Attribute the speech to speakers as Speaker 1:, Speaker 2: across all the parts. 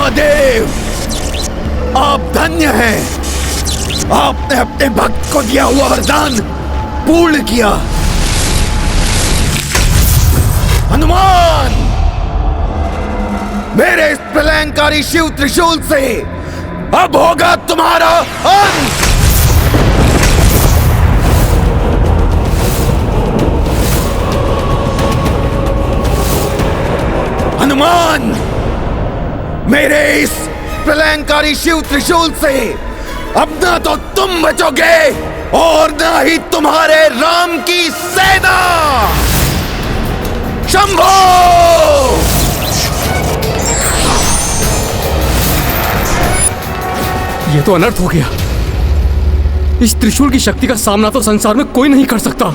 Speaker 1: महादेव, आप धन्य हैं। आपने अपने भक्त को दिया हुआ वरदान पूर्ण किया। हनुमान, मेरे इस प्रलयंकारी शिव त्रिशूल से अब होगा तुम्हारा अंत। हनुमान, मेरे इस प्रलयंकारी शिव त्रिशूल से अब ना तो तुम बचोगे और ना ही तुम्हारे राम की सेना। शंभो!
Speaker 2: ये तो अनर्थ हो गया। इस त्रिशूल की शक्ति का सामना तो संसार में कोई नहीं कर सकता।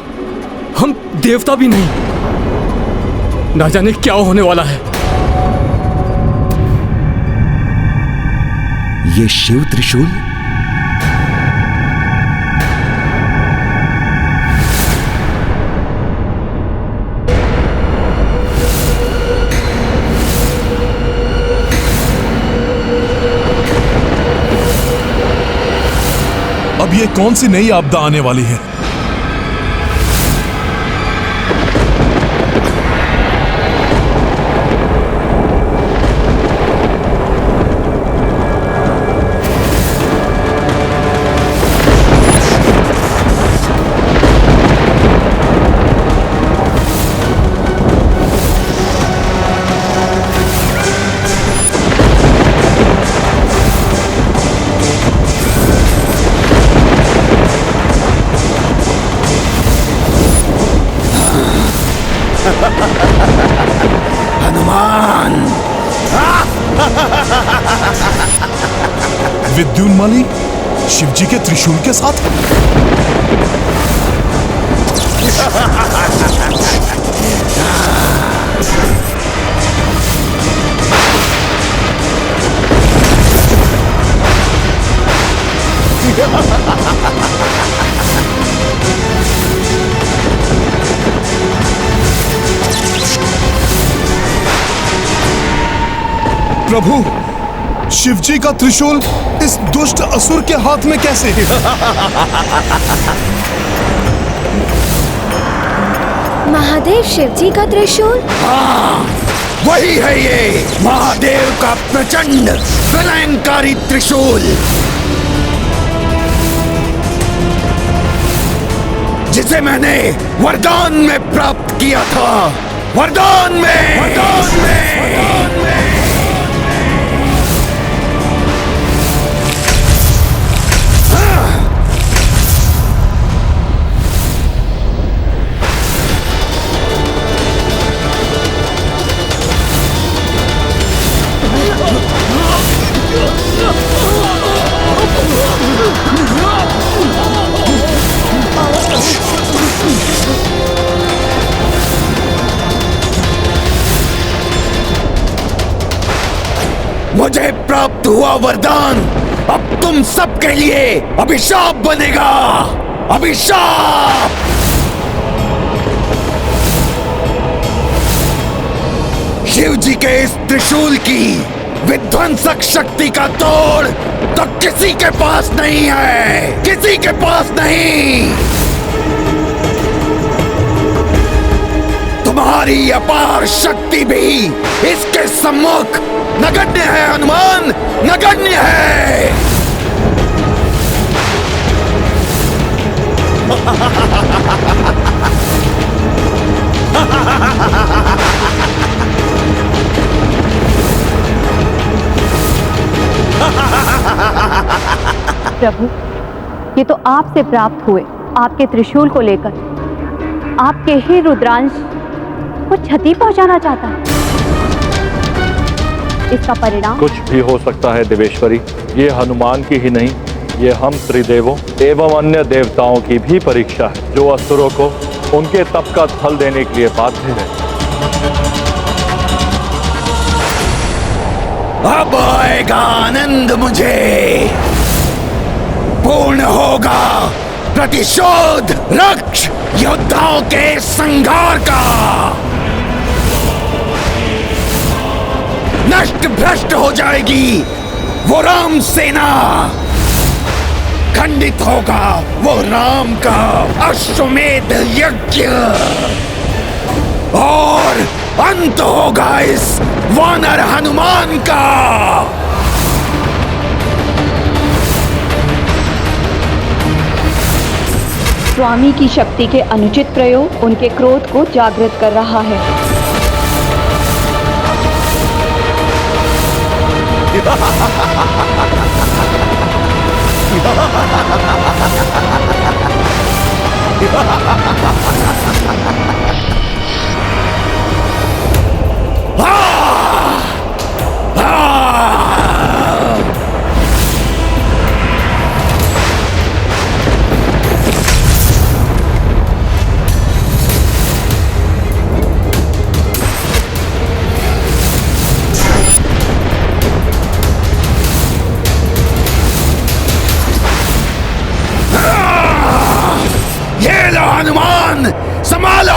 Speaker 2: हम देवता भी नहीं। ना जाने क्या होने वाला है।
Speaker 1: ये शिव त्रिशूल
Speaker 3: अब ये कौन सी नई आपदा आने वाली है?
Speaker 1: हनुमान!
Speaker 3: विद्युन्माली शिवजी के त्रिशूल के साथ? प्रभु, शिवजी का त्रिशूल इस दुष्ट असुर के हाथ में कैसे?
Speaker 4: महादेव, शिवजी का त्रिशूल?
Speaker 1: हाँ, वही है ये महादेव का प्रचंड प्रलयंकारी त्रिशूल, जिसे मैंने वरदान में प्राप्त किया था। वरदान में, वरदान में, वरदान में। मुझे प्राप्त हुआ वरदान अब तुम सबके लिए अभिशाप बनेगा। अभिशाप! शिव जी के इस त्रिशूल की विध्वंसक शक्ति का तोड़ तो किसी के पास नहीं है, किसी के पास नहीं। तुम्हारी अपार शक्ति भी इसके सम्मुख नगण्य है हनुमान, नगण्य है।
Speaker 5: प्रभु, ये तो आपसे प्राप्त हुए आपके त्रिशूल को लेकर आपके ही रुद्रांश को क्षति पहुंचाना चाहता है। इसका परिणाम
Speaker 6: कुछ भी हो सकता है देवेश्वरी। ये हनुमान की ही नहीं, ये हम त्रिदेवों एवं अन्य देवताओं की भी परीक्षा है, जो असुरों को उनके तप का फल देने के लिए बाध्य है।
Speaker 1: अब आएगा आनंद मुझे। पूर्ण होगा प्रतिशोध रक्ष योद्धाओं के संघार का। नष्ट भ्रष्ट हो जाएगी वो राम सेना। खंडित होगा वो राम का अश्वमेध यज्ञ और अंत होगा इस वानर हनुमान का।
Speaker 5: स्वामी की शक्ति के अनुचित प्रयोग उनके क्रोध को जागृत कर रहा है।
Speaker 1: ये लो हनुमान, संभालो।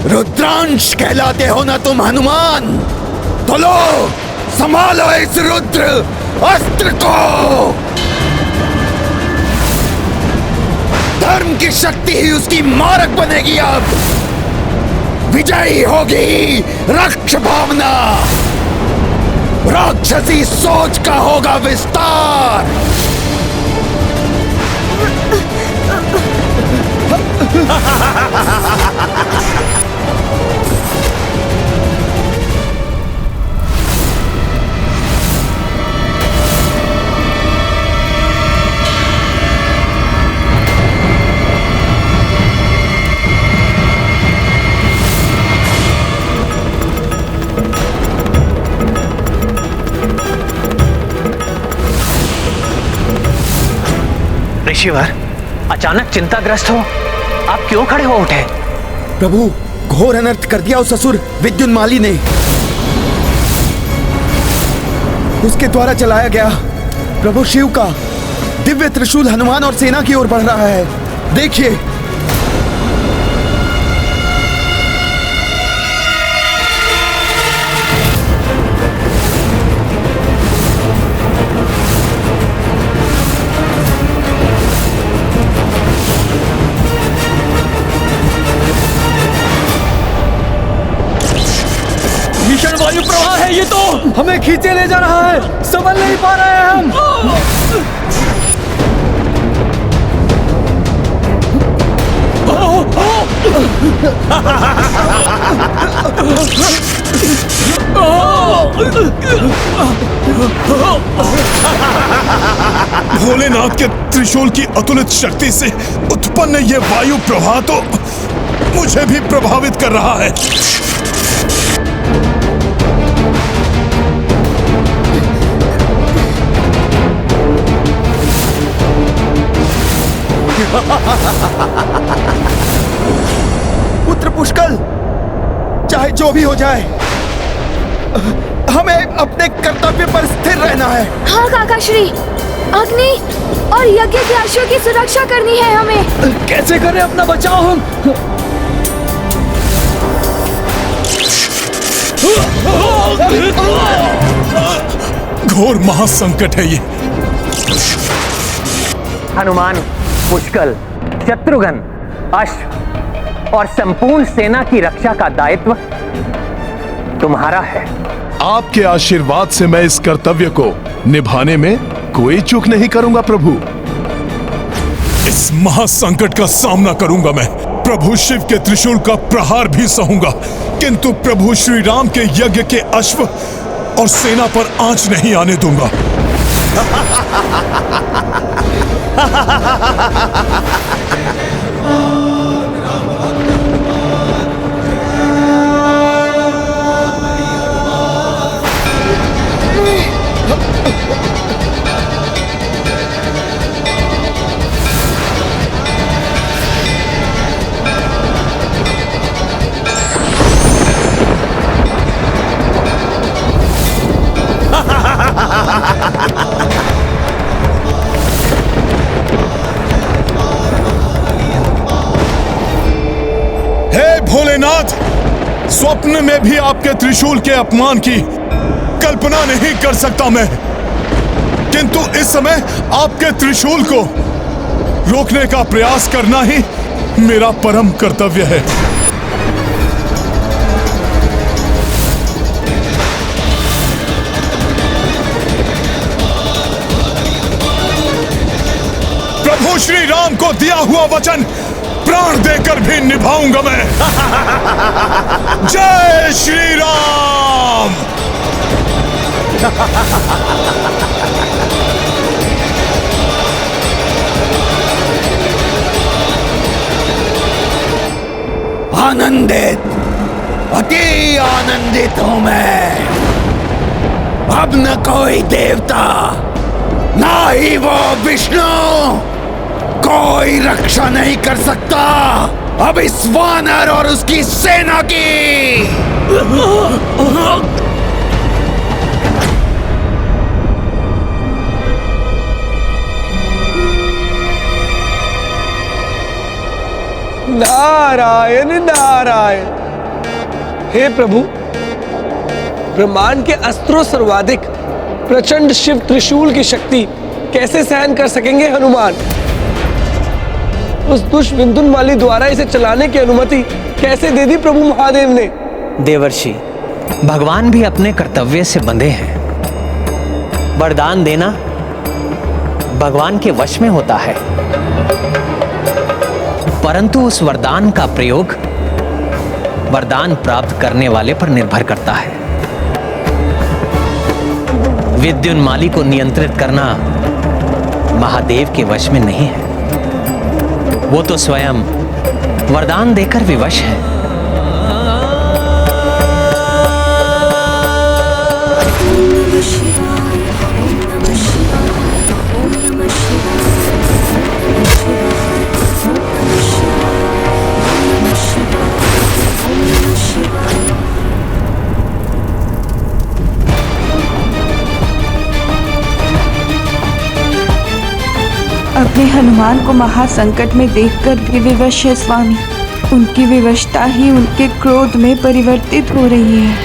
Speaker 1: रुद्रांश कहलाते हो ना तुम हनुमान, तो लो संभालो इस रुद्र अस्त्र को। धर्म की शक्ति ही उसकी मारक बनेगी। अब विजयी होगी रक्ष भावना, राक्षसी सोच का होगा विस्तार।
Speaker 7: ऋषिवर, अचानक चिंताग्रस्त हो, आप क्यों खड़े हो उठे?
Speaker 1: प्रभु, घोर अनर्थ कर दिया उस असुर विद्युन्माली ने। उसके द्वारा चलाया गया प्रभु शिव का दिव्य त्रिशूल हनुमान और सेना की ओर बढ़ रहा है। देखिए।
Speaker 2: भीषण वायु प्रवाह है ये तो, हमें खींचे ले जा रहा है, संभल नहीं पा रहे हैं हम।
Speaker 3: भोलेनाथ के त्रिशूल की अतुलित शक्ति से उत्पन्न ये वायु प्रवाह तो मुझे भी प्रभावित कर रहा है।
Speaker 1: पुत्र पुष्कल, चाहे जो भी हो जाए, हमें अपने कर्तव्य पर स्थिर रहना है।
Speaker 4: हाँ काकाश्री, अग्नि और यज्ञ के अश्व की सुरक्षा करनी है हमें।
Speaker 2: कैसे करें अपना बचाव हम?
Speaker 3: घोर महासंकट है ये।
Speaker 7: हनुमान, पुष्कल, शत्रुघ्न, अश्व और संपूर्ण सेना की रक्षा का दायित्व तुम्हारा है।
Speaker 3: आपके आशीर्वाद से मैं इस कर्तव्य को निभाने में कोई चूक नहीं करूंगा प्रभु। इस महासंकट का सामना करूंगा मैं। प्रभु शिव के त्रिशूल का प्रहार भी सहूंगा, किंतु प्रभु श्री राम के यज्ञ के अश्व और सेना पर आंच नहीं आने दूंगा। स्वप्न में भी आपके त्रिशूल के अपमान की कल्पना नहीं कर सकता मैं, किंतु इस समय आपके त्रिशूल को रोकने का प्रयास करना ही मेरा परम कर्तव्य है। प्रभु श्री राम को दिया हुआ वचन प्राण देकर भी निभाऊंगा मैं। जय श्री राम।
Speaker 1: आनंदित, अति आनंदित हूं मैं। अब न कोई देवता, ना ही वो विष्णु कोई रक्षा नहीं कर सकता अब इस वानर और उसकी सेना की।
Speaker 8: नारायण नारायण। हे प्रभु, ब्रह्मांड के अस्त्रों सर्वाधिक प्रचंड शिव त्रिशूल की शक्ति कैसे सहन कर सकेंगे हनुमान? उस दुष्ट विंधुनमाली द्वारा इसे चलाने की अनुमति कैसे दे दी प्रभु महादेव ने?
Speaker 7: देवर्षि, भगवान भी अपने कर्तव्य से बंधे हैं। वरदान देना भगवान के वश में होता है, परंतु उस वरदान का प्रयोग वरदान प्राप्त करने वाले पर निर्भर करता है। विद्युन्माली को नियंत्रित करना महादेव के वश में नहीं है, वो तो स्वयं वरदान देकर विवश है।
Speaker 9: अपने हनुमान को महासंकट में देखकर भी विवश है स्वामी। उनकी विवशता ही उनके क्रोध में परिवर्तित हो रही है।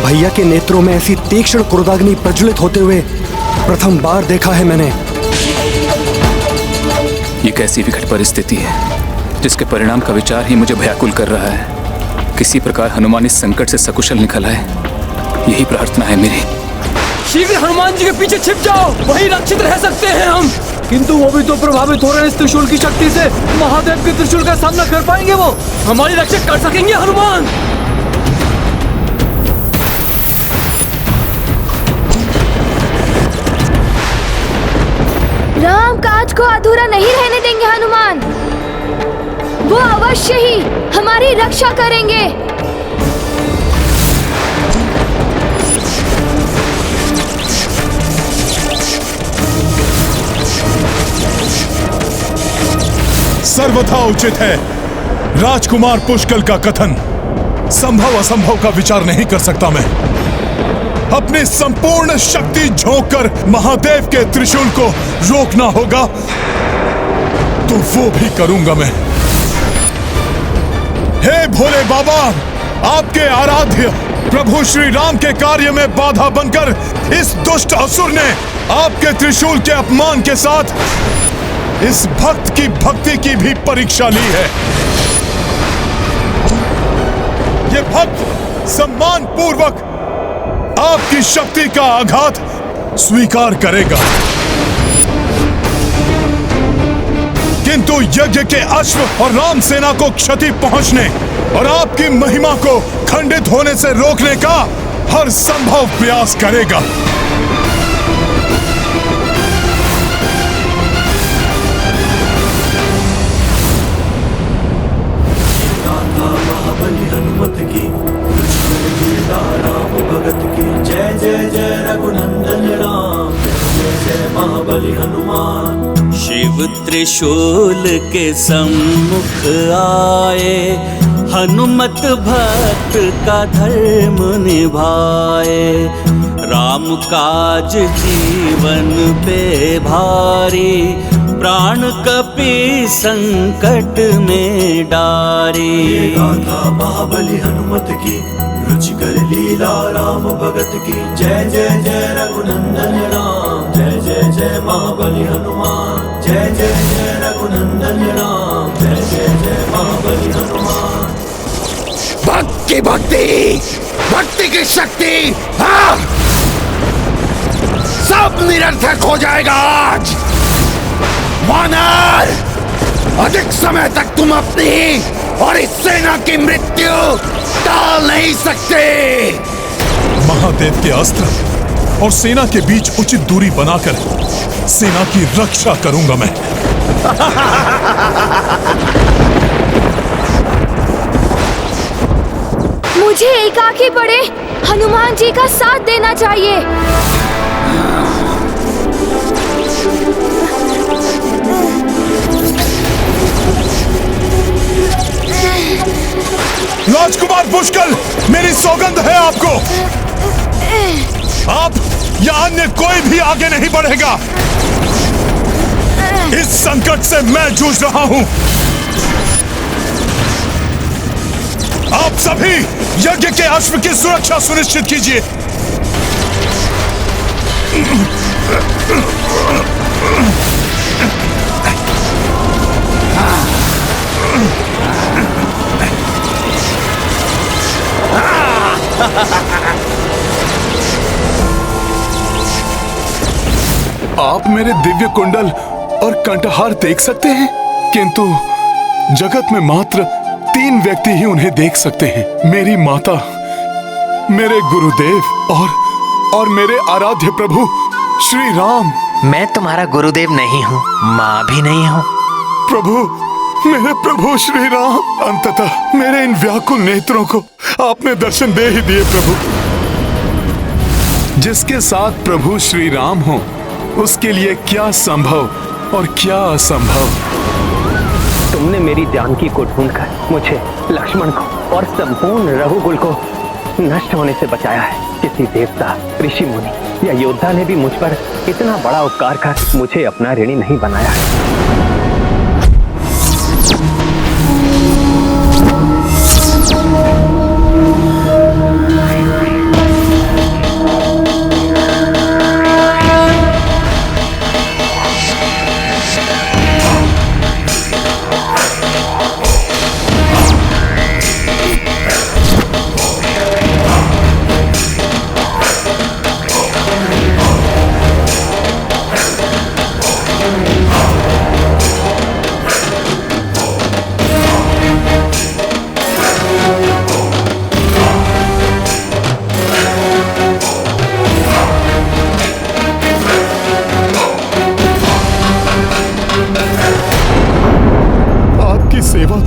Speaker 10: भैया के नेत्रों में ऐसी तीक्ष्ण क्रोधाग्नि प्रज्वलित होते हुए प्रथम बार देखा है मैंने।
Speaker 2: ये कैसी विकट परिस्थिति है जिसके परिणाम का विचार ही मुझे भयाकुल कर रहा है। किसी प्रकार हनुमान इस संकट से सकुशल निकल आए, यही प्रार्थना है मेरी। शीघ्र हनुमान जी के पीछे छिप जाओ, वहीं रक्षित रह सकते हैं हम। किंतु वो भी तो प्रभावित हो रहे हैं इस त्रिशूल की शक्ति से। महादेव के त्रिशूल का सामना कर पाएंगे वो? हमारी रक्षा कर सकेंगे हनुमान?
Speaker 4: राम काज को अधूरा नहीं रहने देंगे हनुमान। वो अवश्य ही हमारी रक्षा करेंगे।
Speaker 3: सर्वथा उचित है राजकुमार पुष्कल का कथन। संभव असंभव का विचार नहीं कर सकता मैं। अपनी संपूर्ण शक्ति झोंककर महादेव के त्रिशूल को रोकना होगा तो वो भी करूंगा मैं। हे भोले बाबा, आपके आराध्य प्रभु श्री राम के कार्य में बाधा बनकर इस दुष्ट असुर ने आपके त्रिशूल के अपमान के साथ इस भक्त की भक्ति की भी परीक्षा ली है। ये भक्त सम्मान पूर्वक आपकी शक्ति का आघात स्वीकार करेगा, किंतु यज्ञ के अश्व और राम सेना को क्षति पहुंचने और आपकी महिमा को खंडित होने से रोकने का हर संभव प्रयास करेगा।
Speaker 11: हनुमत की राम भगत की जय जय जय रघुनंदन राम, जय जय महाबली हनुमान। शिव त्रिशूल के सम्मुख आए, हनुमत भक्त का धर्म निभाए। राम काज जीवन पे भारी, प्राण कपि संकट में डारे।
Speaker 12: ये गाथा महाबली हनुमत की, रुचिकर लीला राम भगत की। जय जय जय रघुनंदन राम, जय जय जय महाबली हनुमान। जय जय जय रघुनंदन राम, जय जय जय महाबली हनुमान।
Speaker 1: भक्ति भक्ति भक्ति की शक्ति, हाँ, सब निरर्थक हो जाएगा आज। वानर, अधिक समय तक तुम अपनी और इस सेना की मृत्यु टाल नहीं सकते।
Speaker 3: महादेव के अस्त्र और सेना के बीच उचित दूरी बनाकर सेना की रक्षा करूंगा मैं।
Speaker 4: मुझे एकाकी पड़े हनुमान जी का साथ देना चाहिए।
Speaker 3: राजकुमार पुष्कल, मेरी सौगंध है आपको, आप या अन्य कोई भी आगे नहीं बढ़ेगा। इस संकट से मैं जूझ रहा हूं। आप सभी यज्ञ के अश्व की सुरक्षा सुनिश्चित कीजिए। आप मेरे दिव्य कुंडल और कंठहार देख सकते हैं, किंतु जगत में मात्र 3 व्यक्ति ही उन्हें देख सकते हैं। मेरी माता, मेरे गुरुदेव और मेरे आराध्य प्रभु श्री राम।
Speaker 7: मैं तुम्हारा गुरुदेव नहीं हूँ, माँ भी नहीं हूँ।
Speaker 3: प्रभु, मेरे प्रभु श्री राम, अंततः मेरे इन व्याकुल नेत्रों को आपने दर्शन दे ही दिए प्रभु। जिसके साथ प्रभु श्री राम हो, उसके लिए क्या संभव और क्या असंभव।
Speaker 13: तुमने मेरी जानकी को ढूंढकर मुझे, लक्ष्मण को और संपूर्ण रघुकुल को नष्ट होने से बचाया है। किसी देवता, ऋषि मुनि या योद्धा ने भी मुझ पर इतना बड़ा उपकार कर मुझे अपना ऋणी नहीं बनाया है।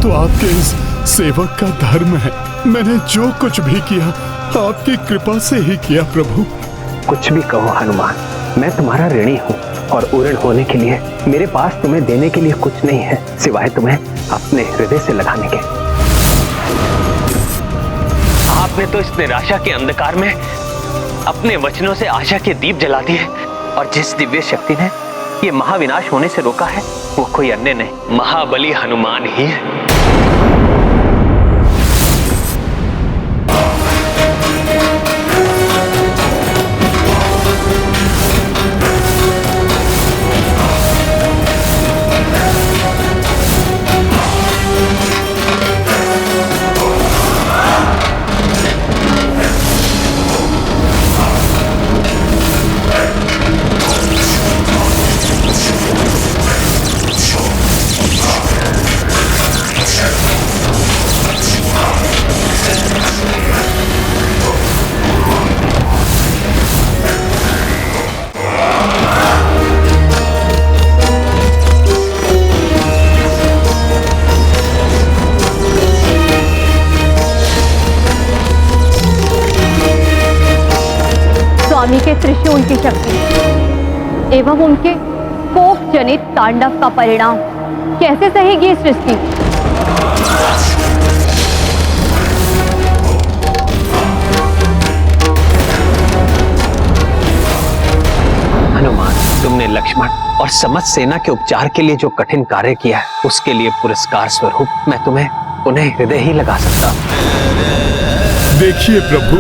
Speaker 3: तो आपके इस सेवक का धर्म है। मैंने जो कुछ भी किया आपकी कृपा से ही किया प्रभु।
Speaker 13: कुछ भी कहो हनुमान, मैं तुम्हारा ऋणी हूँ और ऋण होने के लिए मेरे पास तुम्हें देने के लिए कुछ नहीं है सिवाय तुम्हें अपने हृदय से लगाने के। आपने तो इस निराशा के अंधकार में अपने वचनों से आशा के दीप जला दिए और जिस दिव्य शक्ति ने ये महाविनाश होने से रोका है वो कोई अन्य नहीं, महाबली हनुमान ही है।
Speaker 5: स्वामी के त्रिशूल की शक्ति एवं उनके कोप जनित तांडव का परिणाम कैसे सहेगी इस सृष्टि?
Speaker 13: हनुमान, तुमने लक्ष्मण और समस्त सेना के उपचार के लिए जो कठिन कार्य किया है, उसके लिए पुरस्कार स्वरूप मैं तुम्हें उन्हें हृदय ही लगा सकता।
Speaker 3: देखिए प्रभु,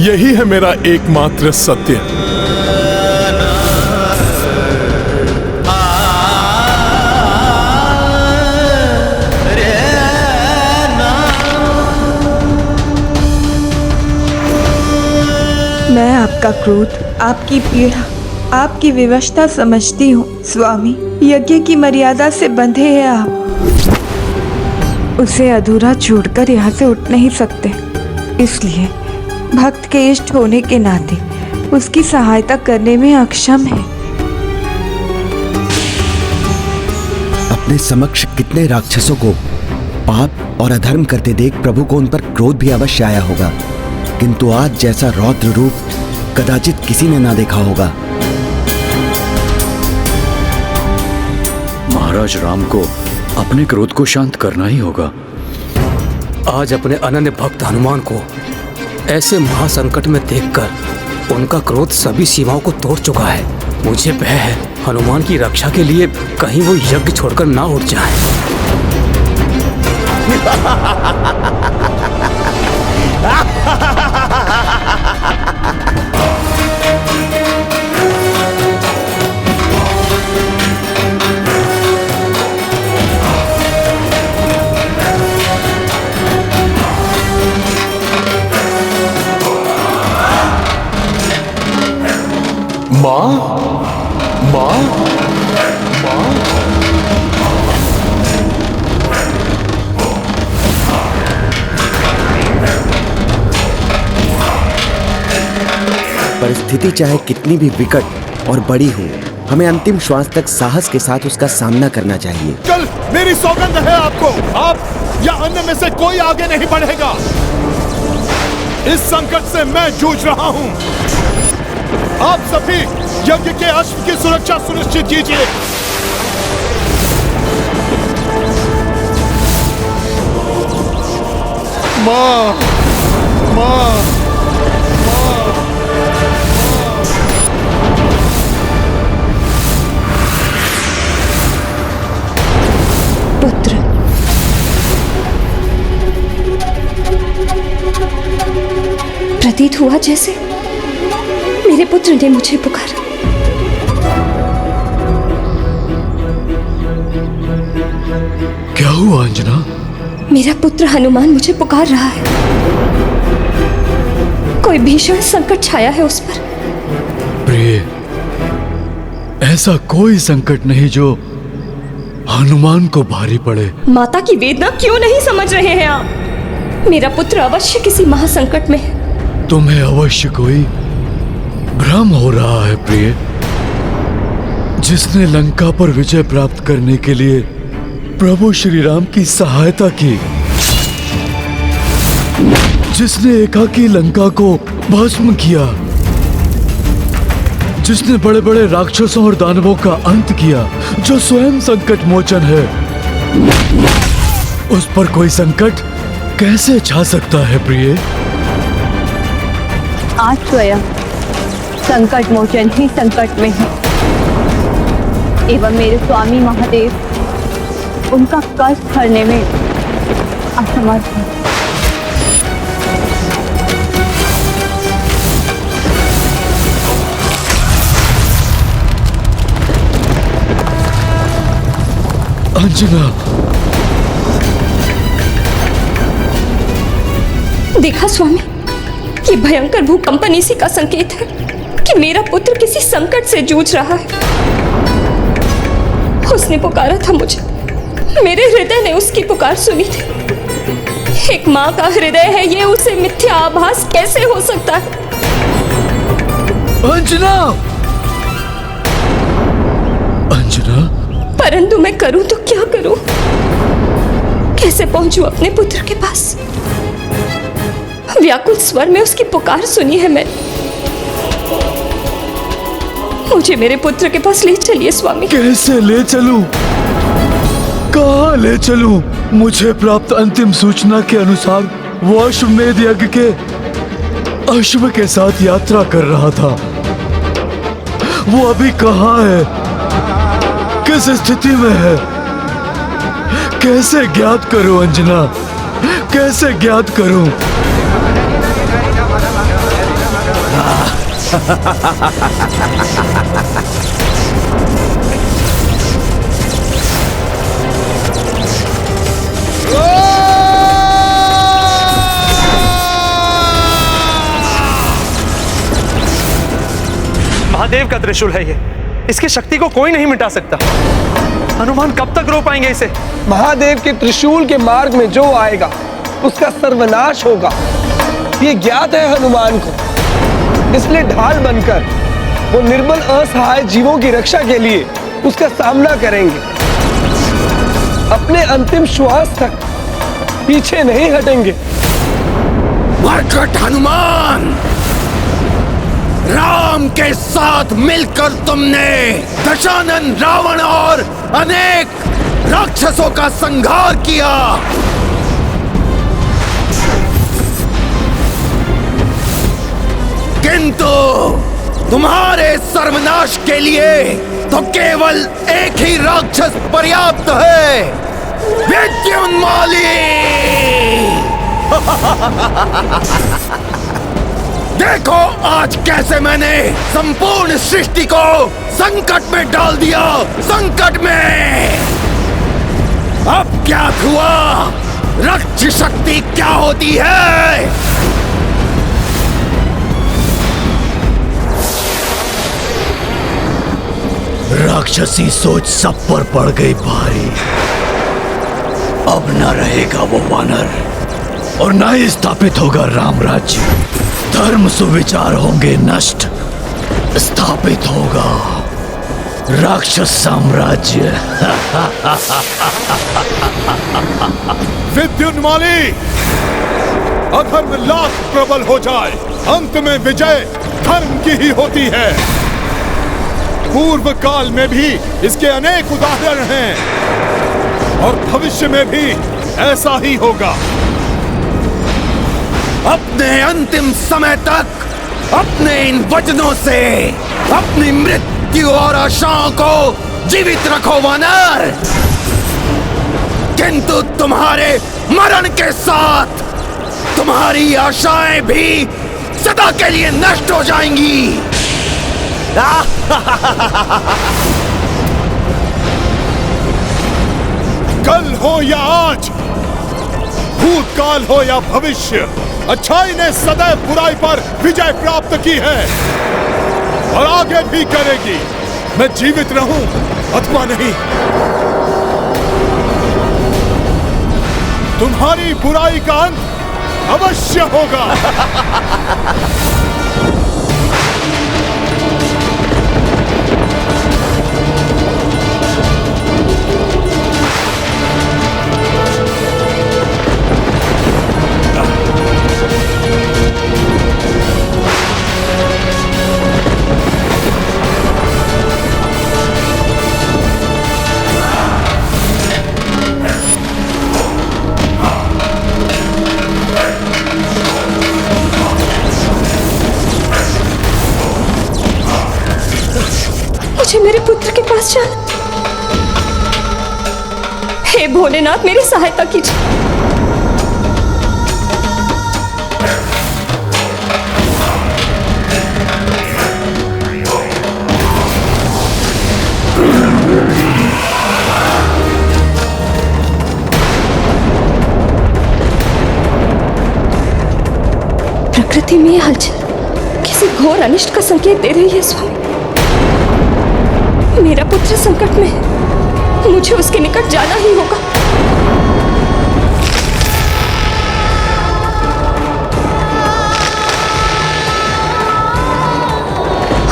Speaker 3: यही है मेरा एकमात्र सत्य।
Speaker 9: मैं आपका क्रोध, आपकी पीड़ा, आपकी विवशता समझती हूँ स्वामी। यज्ञ की मर्यादा से बंधे हैं आप, उसे अधूरा छोड़कर यहाँ से उठ नहीं सकते। इसलिए भक्त के इष्ट होने के नाते उसकी सहायता करने में अक्षम है।
Speaker 10: अपने समक्ष कितने राक्षसों को पाप और अधर्म करते देख प्रभु को उन पर क्रोध भी अवश्य आया होगा, किंतु आज जैसा रौद्र रूप कदाचित किसी ने ना देखा होगा।
Speaker 14: महाराज राम को अपने क्रोध को शांत करना ही होगा।
Speaker 2: आज अपने अनन्य भक्त हनुमान को ऐसे महासंकट में देखकर उनका क्रोध सभी सीमाओं को तोड़ चुका है। मुझे भय है हनुमान की रक्षा के लिए कहीं वो यज्ञ छोड़कर ना उठ जाए।
Speaker 3: माँ, माँ, माँ।
Speaker 10: परिस्थिति चाहे कितनी भी विकट और बड़ी हो, हमें अंतिम श्वास तक साहस के साथ उसका सामना करना चाहिए।
Speaker 3: कल मेरी सौगंध है आपको, आप या अन्य में से कोई आगे नहीं बढ़ेगा। इस संकट से मैं जूझ रहा हूं। आप सभी यज्ञ के अश्व की सुरक्षा सुनिश्चित कीजिए। माँ, माँ,
Speaker 4: पुत्र, प्रतीत हुआ जैसे मेरे पुत्र ने मुझे पुकारा।
Speaker 3: क्या हुआ अंजना?
Speaker 4: मेरा पुत्र हनुमान मुझे पुकार रहा है। कोई भीषण संकट छाया है उस पर।
Speaker 14: प्रिय, ऐसा कोई संकट नहीं जो हनुमान को भारी पड़े।
Speaker 4: माता की वेदना क्यों नहीं समझ रहे हैं आप? मेरा पुत्र अवश्य किसी महासंकट में है।
Speaker 14: तुम्हें अवश्य कोई भ्रम हो रहा है प्रिय। जिसने लंका पर विजय प्राप्त करने के लिए प्रभु श्री राम की सहायता की, जिसने एकाकी लंका को भस्म किया, जिसने बड़े बड़े राक्षसों और दानवों का अंत किया, जो स्वयं संकट मोचन है, उस पर कोई संकट कैसे छा सकता है प्रिय?
Speaker 5: आज स्वयं संकट मोचन ही संकट में है एवं मेरे स्वामी महादेव उनका कष्ट हरने में असमर्थ है।
Speaker 14: अंजना,
Speaker 4: देखा स्वामी, ये भयंकर भूकंपन इसी का संकेत है कि मेरा पुत्र किसी संकट से जूझ रहा है। उसने पुकारा था मुझे, मेरे हृदय ने उसकी पुकार सुनी थी। एक माँ का हृदय है ये, उसे मिथ्या आभास कैसे हो सकता है?
Speaker 14: अंजना, अंजना,
Speaker 4: परंतु मैं करूं तो क्या करूं? कैसे पहुंचूं अपने पुत्र के पास? व्याकुल स्वर में उसकी पुकार सुनी है मैंने। मुझे मेरे पुत्र के पास ले चलिए स्वामी।
Speaker 14: कैसे ले चलूं? कहाँ ले चलूं? मुझे प्राप्त अंतिम सूचना के अनुसार वो अश्वमेध यज्ञ के अश्व के साथ यात्रा कर रहा था। वो अभी कहाँ है? किस स्थिति में है? कैसे ज्ञात करूं अंजना? कैसे ज्ञात करूं?
Speaker 15: महादेव का त्रिशूल है ये, इसकी शक्ति को कोई नहीं मिटा सकता। हनुमान कब तक रो पाएंगे इसे?
Speaker 8: महादेव के त्रिशूल के मार्ग में जो आएगा उसका सर्वनाश होगा, ये ज्ञात है हनुमान को। इसलिए ढाल बनकर वो निर्बल असहाय जीवों की रक्षा के लिए उसका सामना करेंगे। अपने अंतिम श्वास तक पीछे नहीं हटेंगे।
Speaker 1: मरकट हनुमान, राम के साथ मिलकर तुमने दशानन, रावण और अनेक राक्षसों का संहार किया। किंतु तुम्हारे सर्वनाश के लिए तो केवल एक ही राक्षस पर्याप्त है, विद्युन्माली। देखो आज कैसे मैंने संपूर्ण सृष्टि को संकट में डाल दिया, संकट में। अब क्या हुआ? रक्त शक्ति क्या होती है?
Speaker 14: राक्षसी सोच सब पर पड़ गई भारी। अब न रहेगा वो वानर और न ही स्थापित होगा राम राज्य। धर्म सुविचार होंगे नष्ट, स्थापित होगा राक्षस साम्राज्य।
Speaker 3: विद्युन्माली, अधर्म लाख प्रबल हो जाए, अंत में विजय धर्म की ही होती है। पूर्व काल में भी इसके अनेक उदाहरण हैं और भविष्य में भी ऐसा ही होगा।
Speaker 1: अपने अंतिम समय तक अपने इन वचनों से अपनी मृत्यु और आशाओं को जीवित रखो वानर, किंतु तुम्हारे मरण के साथ तुम्हारी आशाएं भी सदा के लिए नष्ट हो जाएंगी।
Speaker 3: कल हो या आज, भूतकाल हो या भविष्य, अच्छाई ने सदैव बुराई पर विजय प्राप्त की है और आगे भी करेगी। मैं जीवित रहूं अथवा नहीं, तुम्हारी बुराई का अंत अवश्य होगा।
Speaker 4: मुझे मेरे पुत्र के पास जाना। हे भोलेनाथ, मेरी सहायता कीजिए। प्रकृति में यह हलचल किसी घोर अनिष्ट का संकेत दे रही है स्वामी। मेरा पुत्र संकट में है, मुझे उसके निकट जाना ही होगा।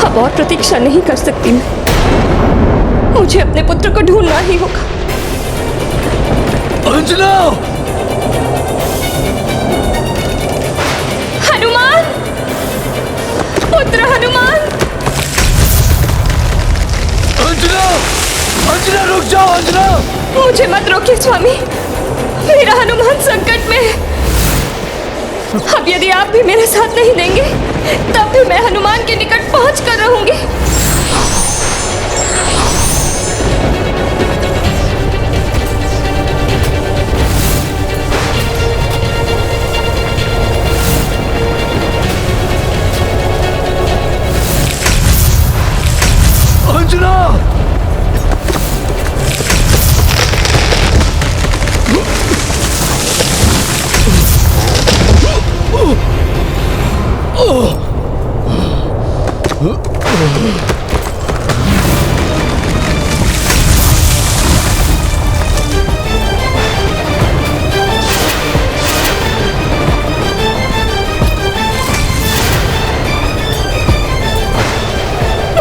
Speaker 4: अब और प्रतीक्षा नहीं कर सकती मैं, मुझे अपने पुत्र को ढूंढना ही होगा।
Speaker 14: अंजना!
Speaker 4: हनुमान, पुत्र हनुमान!
Speaker 14: अंजना! अंजना रुक जाओ अंजना!
Speaker 4: मुझे मत रोकिए स्वामी, मेरा हनुमान संकट में है। अब यदि आप भी मेरे साथ नहीं देंगे तब भी मैं हनुमान के निकट पहुंच कर रहूंगी।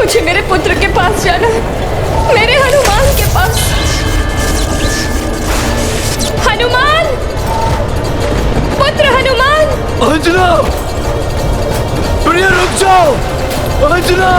Speaker 4: मुझे मेरे पुत्र के पास जाना है, मेरे हनुमान के पास। हनुमान, पुत्र हनुमान।
Speaker 14: अंजना, प्रिय रुक जाओ। अंजना,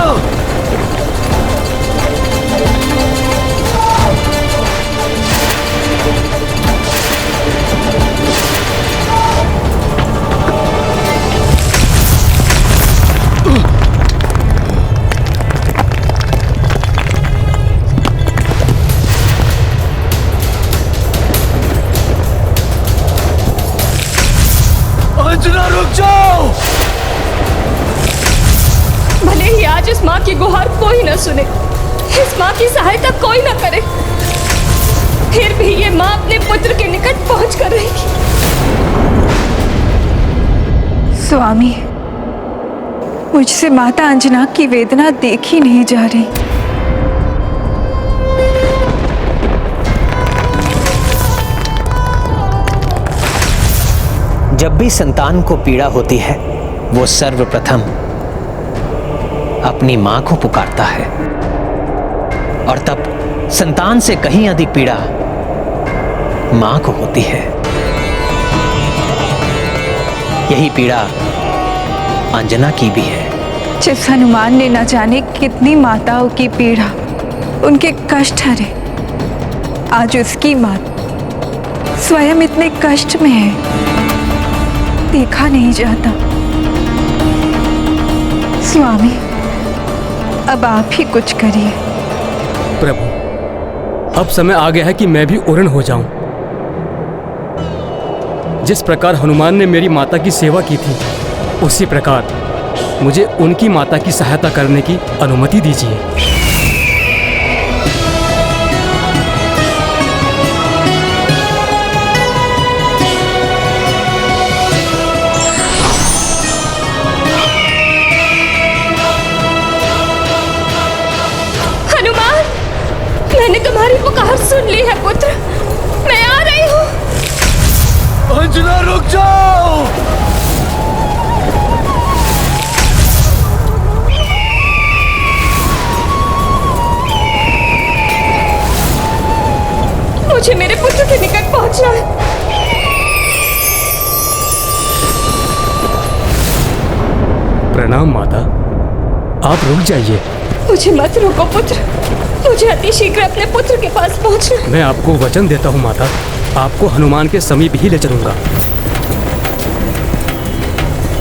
Speaker 14: अंजना रुक जाओ।
Speaker 4: भले ही आज इस माँ की गुहार कोई न सुने, इस माँ की सहायता कोई न करे, फिर भी ये माँ अपने पुत्र के निकट पहुंच कर रहेगी।
Speaker 9: स्वामी, मुझसे माता अंजना की वेदना देखी नहीं जा रही।
Speaker 7: जब भी संतान को पीड़ा होती है, वो सर्वप्रथम अपनी मां को पुकारता है, और तब संतान से कहीं अधिक पीड़ा मां को होती है। यही पीड़ा अंजना की भी है।
Speaker 9: जिस हनुमान ने न जाने कितनी माताओं की पीड़ा, उनके कष्ट हरे, आज उसकी मां स्वयं इतने कष्ट में है, देखा नहीं जाता। स्वामी, अब आप ही कुछ करिए।
Speaker 16: प्रभु, अब समय आ गया है कि मैं भी उरण हो जाऊं। जिस प्रकार हनुमान ने मेरी माता की सेवा की थी, उसी प्रकार मुझे उनकी माता की सहायता करने की अनुमति दीजिए।
Speaker 4: मैंने तुम्हारी पुकार सुन ली है पुत्र, मैं आ रही हूँ।
Speaker 14: अंजना रुक जाओ।
Speaker 4: मुझे मेरे पुत्र के निकट पहुंचना है।
Speaker 16: प्रणाम माता, आप रुक जाइए।
Speaker 4: मुझे मत रोको पुत्र, मुझे अति शीघ्र अपने पुत्र के पास पहुंचना।
Speaker 16: मैं आपको वचन देता हूँ माता, आपको हनुमान के समीप ही ले चलूंगा।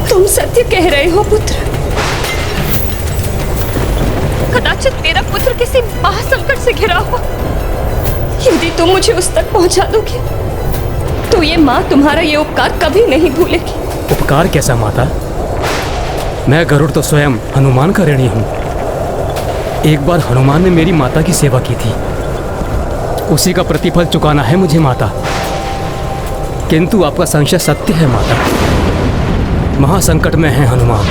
Speaker 4: तुम सत्य कह रहे हो पुत्र। कदाचित मेरा पुत्र किसी महासंकट से घिरा हो। यदि तुम मुझे उस तक पहुंचा दोगे, तो ये माँ तुम्हारा ये उपकार कभी नहीं भूलेगी।
Speaker 16: उपकार कैसा माता? मैं गरुड़ तो स्वयं हनुमान का ऋणी हूँ। एक बार हनुमान ने मेरी माता की सेवा की थी, उसी का प्रतिफल चुकाना है मुझे माता। किंतु आपका संशय सत्य है माता, महासंकट में है हनुमान।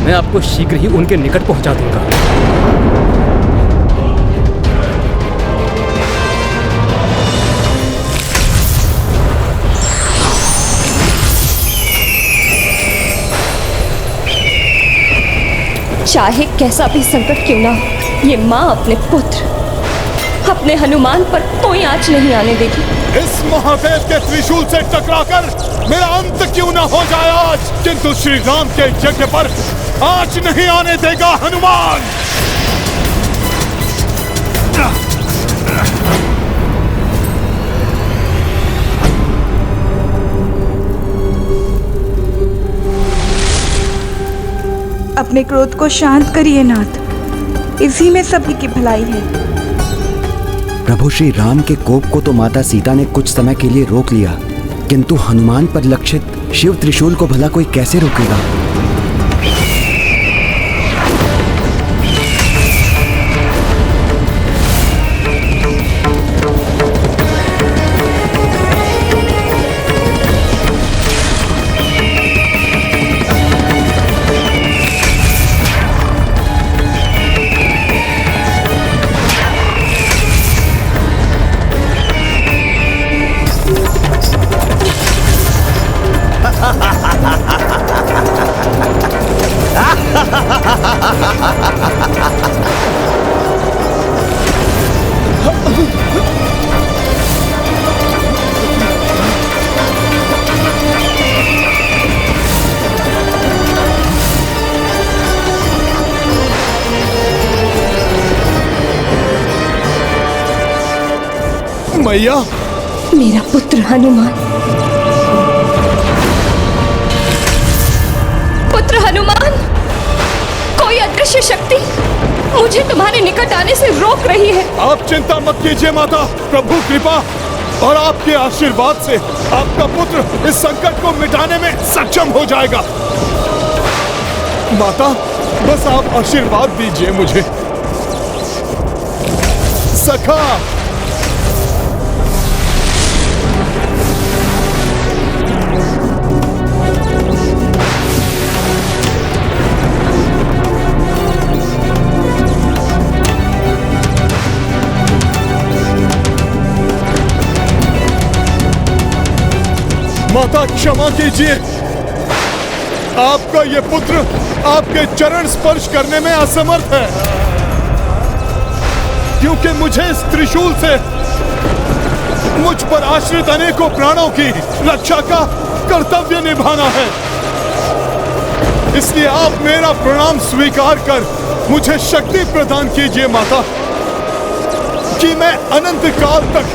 Speaker 16: मैं आपको शीघ्र ही उनके निकट पहुंचा दूंगा।
Speaker 4: चाहे कैसा भी संकट क्यों ना हो, ये माँ अपने पुत्र, अपने हनुमान पर कोई आंच नहीं आने देगी।
Speaker 3: इस महादेव के त्रिशूल से टकराकर मेरा अंत क्यों ना हो जाए आज, किंतु श्री राम के यज्ञ पर आंच नहीं आने देगा हनुमान।
Speaker 9: अपने क्रोध को शांत करिए नाथ, इसी में सभी की भलाई है।
Speaker 10: प्रभु श्री राम के कोप को तो माता सीता ने कुछ समय के लिए रोक लिया, किंतु हनुमान पर लक्षित शिव त्रिशूल को भला कोई कैसे रोकेगा?
Speaker 3: मैया।
Speaker 4: मेरा पुत्र हनुमान, पुत्र हनुमान, कोई अदृश्य शक्ति मुझे तुम्हारे निकट आने से रोक रही है।
Speaker 3: आप चिंता मत कीजिए माता, प्रभु कृपा और आपके आशीर्वाद से आपका पुत्र इस संकट को मिटाने में सक्षम हो जाएगा। माता, बस आप आशीर्वाद दीजिए मुझे। सखा, माता क्षमा कीजिए, आपका ये पुत्र आपके चरण स्पर्श करने में असमर्थ है, क्योंकि मुझे इस त्रिशूल से मुझ पर आश्रित अनेकों प्राणों की रक्षा का कर्तव्य निभाना है। इसलिए आप मेरा प्रणाम स्वीकार कर मुझे शक्ति प्रदान कीजिए माता, कि मैं अनंत काल तक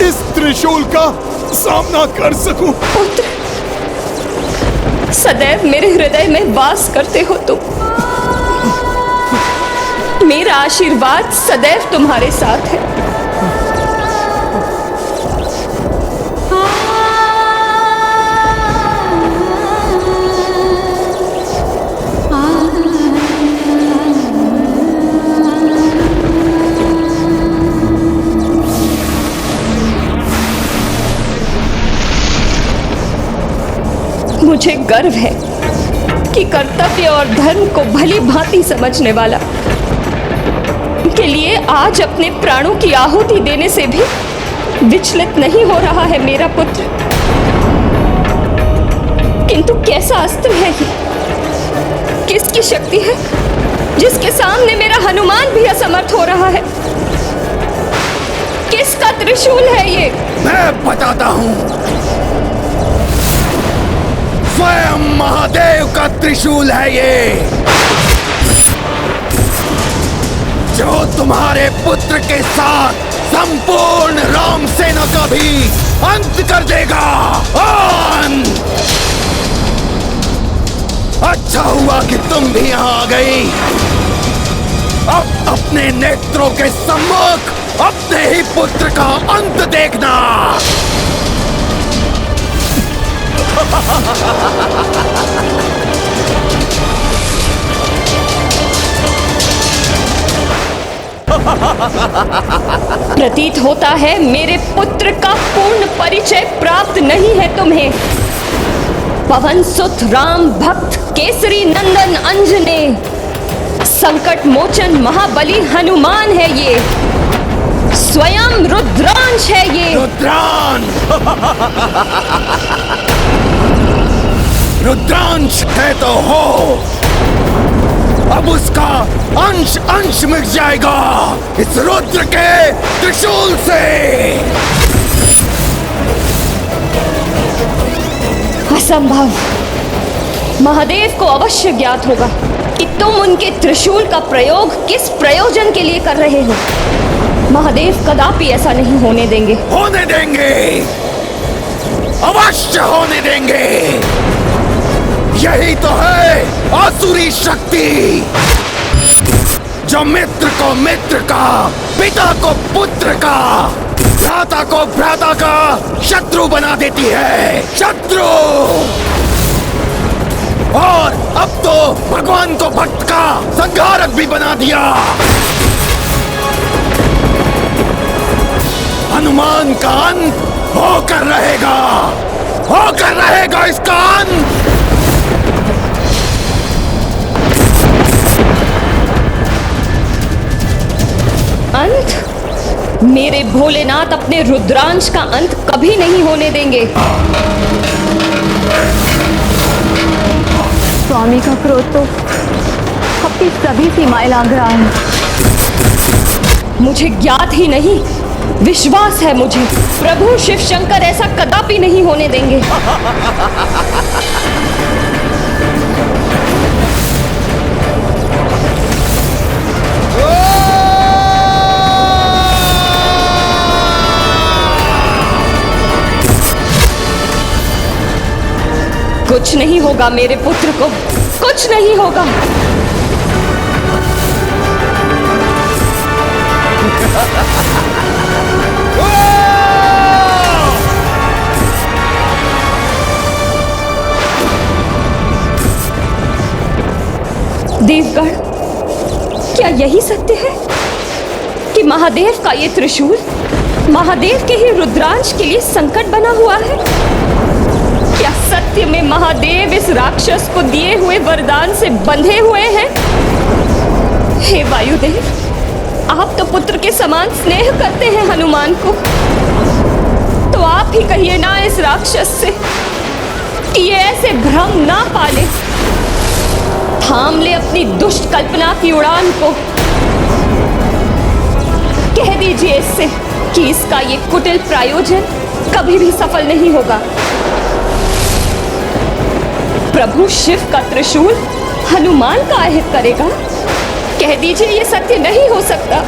Speaker 3: इस त्रिशूल का सामना कर सकूं।
Speaker 4: पुत्र, सदैव मेरे हृदय में वास करते हो तुम। मेरा आशीर्वाद सदैव तुम्हारे साथ है। मुझे गर्व है कि कर्तव्य और धर्म को भली भांति समझने वाला के लिए आज अपने प्राणों की आहुति देने से भी विचलित नहीं हो रहा है मेरा पुत्र। किंतु कैसा अस्त्र है ये? किसकी शक्ति है जिसके सामने मेरा हनुमान भी असमर्थ हो रहा है? किसका त्रिशूल है ये?
Speaker 1: मैं बताता हूं। स्वयं महादेव का त्रिशूल है ये, जो तुम्हारे पुत्र के साथ संपूर्ण राम सेना का भी अंत कर देगा। अच्छा हुआ कि तुम भी यहां आ गई। अब अपने नेत्रों के सम्मुख अपने ही पुत्र का अंत देखना।
Speaker 4: प्रतीत होता है मेरे पुत्र का पूर्ण परिचय प्राप्त नहीं है तुम्हें। पवन सुत राम भक्त केसरी नंदन अंजने, संकट मोचन महाबली हनुमान है ये, स्वयं रुद्रांश है ये।
Speaker 1: रुद्रांश है तो हो, अब उसका अंश अंश मिट जाएगा इस रुद्र के त्रिशूल से।
Speaker 4: असंभव। महादेव को अवश्य ज्ञात होगा कि तुम उनके त्रिशूल का प्रयोग किस प्रयोजन के लिए कर रहे हो। महादेव कदापि ऐसा नहीं होने देंगे।
Speaker 1: होने देंगे, अवश्य होने देंगे। यही तो है आसुरी शक्ति, जो मित्र को मित्र का, पिता को पुत्र का, भ्राता को भ्राता का शत्रु बना देती है। शत्रु। और अब तो भगवान को भक्त का संहारक भी बना दिया। हनुमान का अंत होकर रहेगा इसका अंत।
Speaker 4: अंत? मेरे भोलेनाथ अपने रुद्रांश का अंत कभी नहीं होने देंगे।
Speaker 5: स्वामी का क्रोध तो अपनी सभी सीमाएं लांघ रहा है।
Speaker 4: मुझे ज्ञात ही नहीं, विश्वास है मुझे, प्रभु शिव शंकर ऐसा कदापि नहीं होने देंगे। कुछ नहीं होगा मेरे पुत्र को, कुछ नहीं होगा। देवगण, क्या यही सत्य है कि महादेव का ये त्रिशूल महादेव के ही रुद्रांश के लिए संकट बना हुआ है? क्या सत्य में महादेव इस राक्षस को दिए हुए वरदान से बंधे हुए हैं? हे वायुदेव, आप तो पुत्र के समान स्नेह करते हैं हनुमान को, तो आप ही कहिए ना इस राक्षस से कि ये ऐसे भ्रम ना पाले, थाम ले अपनी दुष्ट कल्पना की उड़ान को। कह दीजिए इससे कि इसका ये कुटिल प्रायोजन कभी भी सफल नहीं होगा। प्रभु शिव का त्रिशूल हनुमान का अहित करेगा? कह दीजिए ये सत्य नहीं हो सकता।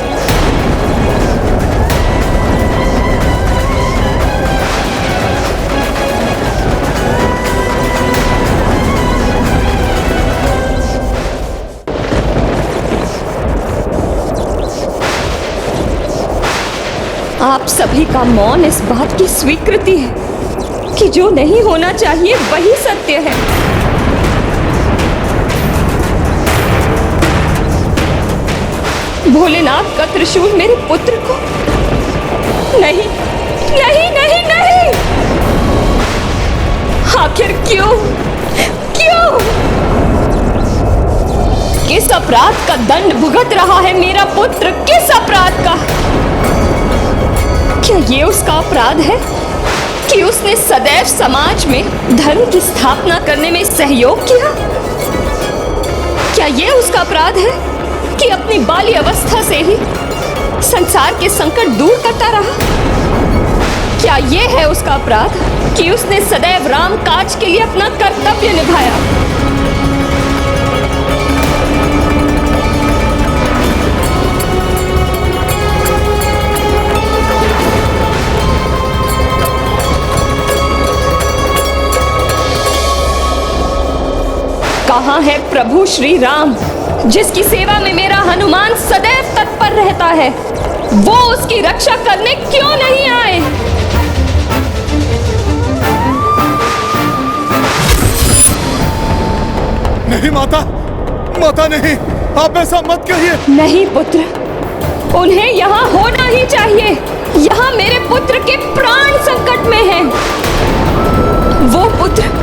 Speaker 4: आप सभी का मौन इस बात की स्वीकृति है कि जो नहीं होना चाहिए वही सत्य है। भोलेनाथ का त्रिशूल मेरे पुत्र को नहीं, नहीं, नहीं, नहीं। आखिर क्यों, क्यों? किस अपराध का दंड भुगत रहा है मेरा पुत्र? किस अपराध का? क्या ये उसका अपराध है कि उसने सदैव समाज में धर्म की स्थापना करने में सहयोग किया? क्या ये उसका अपराध है कि अपनी बाल्य अवस्था से ही संसार के संकट दूर करता रहा? क्या ये है उसका अपराध कि उसने सदैव राम काज के लिए अपना कर्तव्य निभाया? कहाँ है प्रभु श्री राम, जिसकी सेवा में मेरा हनुमान सदैव तत्पर रहता है? वो उसकी रक्षा करने क्यों नहीं आए?
Speaker 3: नहीं माता, माता नहीं, आप ऐसा मत कहिए।
Speaker 4: नहीं पुत्र, उन्हें यहाँ होना ही चाहिए। यहाँ मेरे पुत्र के प्राण संकट में हैं। वो पुत्र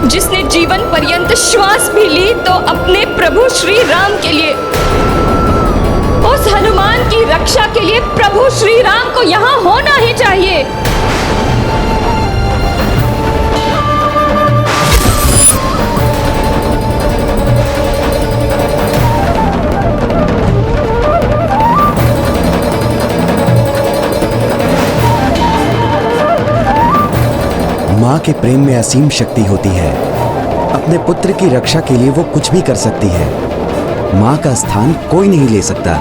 Speaker 4: जिसने जीवन पर्यंत श्वास भी ली तो अपने प्रभु श्री राम के लिए, उस हनुमान की रक्षा के लिए प्रभु श्री राम को यहाँ होना ही चाहिए।
Speaker 10: माँ के प्रेम में असीम शक्ति होती है। अपने पुत्र की रक्षा के लिए वो कुछ भी कर सकती है। माँ का स्थान कोई नहीं ले सकता।